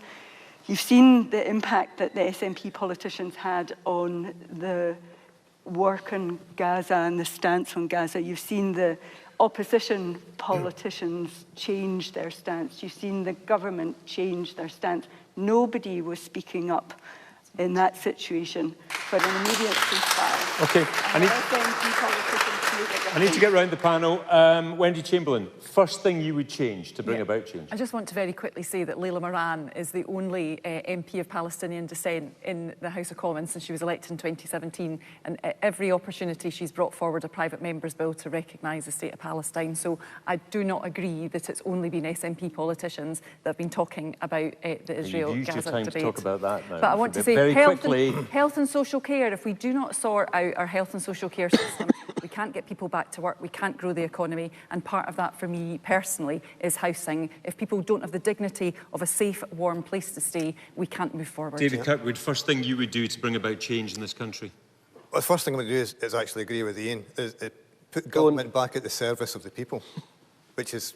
You've seen the impact that the SNP politicians had on the work on Gaza and the stance on Gaza. You've seen the opposition politicians change their stance. You've seen the government change their stance. Nobody was speaking up in that situation for an immediate ceasefire. Okay, I need to get round the panel. Wendy Chamberlain, first thing you would change to bring about change? I just want to very quickly say that Layla Moran is the only MP of Palestinian descent in the House of Commons since she was elected in 2017, and every opportunity she's brought forward a private member's bill to recognise the state of Palestine. So I do not agree that it's only been SNP politicians that have been talking about the Israel-Gaza debate. To talk about that now. But I want to say health and social care, if we do not sort out our health and social care system, we can't get people back to work, we can't grow the economy, and part of that for me personally is housing. If people don't have the dignity of a safe, warm place to stay, we can't move forward. David Kirkwood, first thing you would do to bring about change in this country? Well, the first thing I'm going to do is actually agree with Ian, is put government back at the service of the people, which is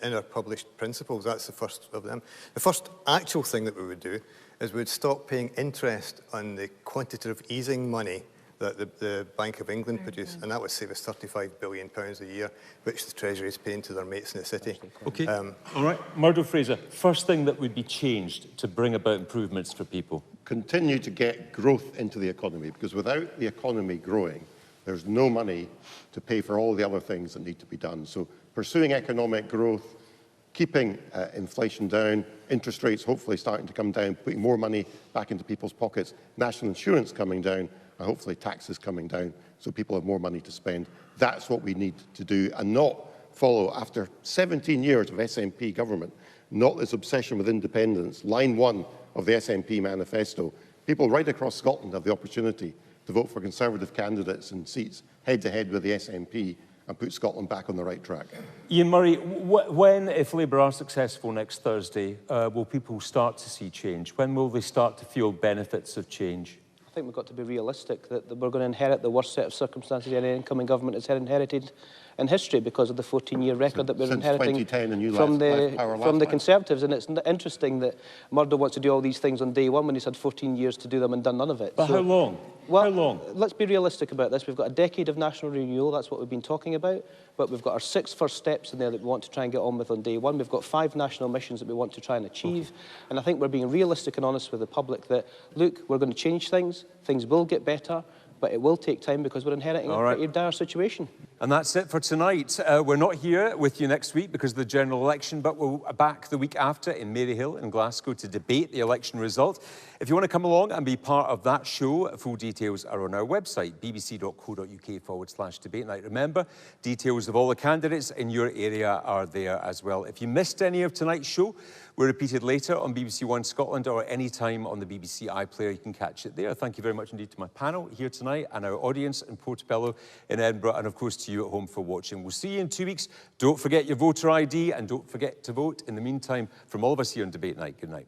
in our published principles. That's the first of them. The first actual thing that we would do is we would stop paying interest on the quantitative easing money that the Bank of England produce, and that would save us £35 billion a year, which the Treasury is paying to their mates in the city. Okay, all right. Murdo, Fraser, first thing that would be changed to bring about improvements for people? Continue to get growth into the economy, because without the economy growing, there's no money to pay for all the other things that need to be done. So pursuing economic growth, keeping inflation down, interest rates hopefully starting to come down, putting more money back into people's pockets, national insurance coming down, and hopefully taxes coming down so people have more money to spend. That's what we need to do, and not follow, after 17 years of SNP government, not this obsession with independence. Line 1 of the SNP manifesto. People right across Scotland have the opportunity to vote for Conservative candidates in seats head-to-head with the SNP and put Scotland back on the right track. Ian Murray, when, if Labour are successful next Thursday, will people start to see change? When will they start to feel benefits of change? I think we've got to be realistic that we're going to inherit the worst set of circumstances any incoming government has inherited in history because of the 14-year record that we're inheriting from the Conservatives. And it's interesting that Murdo wants to do all these things on day one when he's had 14 years to do them and done none of it. But how long? Well, how long? Let's be realistic about this. We've got a decade of national renewal, that's what we've been talking about, but we've got our 6 first steps in there that we want to try and get on with on day one. We've got 5 national missions that we want to try and achieve. And I think we're being realistic and honest with the public that, look, we're going to change things will get better, but it will take time because we're inheriting a pretty dire situation. And that's it for tonight. We're not here with you next week because of the general election, but we're back the week after in Maryhill in Glasgow to debate the election result. If you want to come along and be part of that show, full details are on our website, bbc.co.uk/debate night. Remember, details of all the candidates in your area are there as well. If you missed any of tonight's show, we're repeated later on BBC One Scotland or any time on the BBC iPlayer. You can catch it there. Thank you very much indeed to my panel here tonight and our audience in Portobello in Edinburgh, and of course to you at home for watching. We'll see you in 2 weeks. Don't forget your voter ID and don't forget to vote. In the meantime, from all of us here on Debate Night, good night.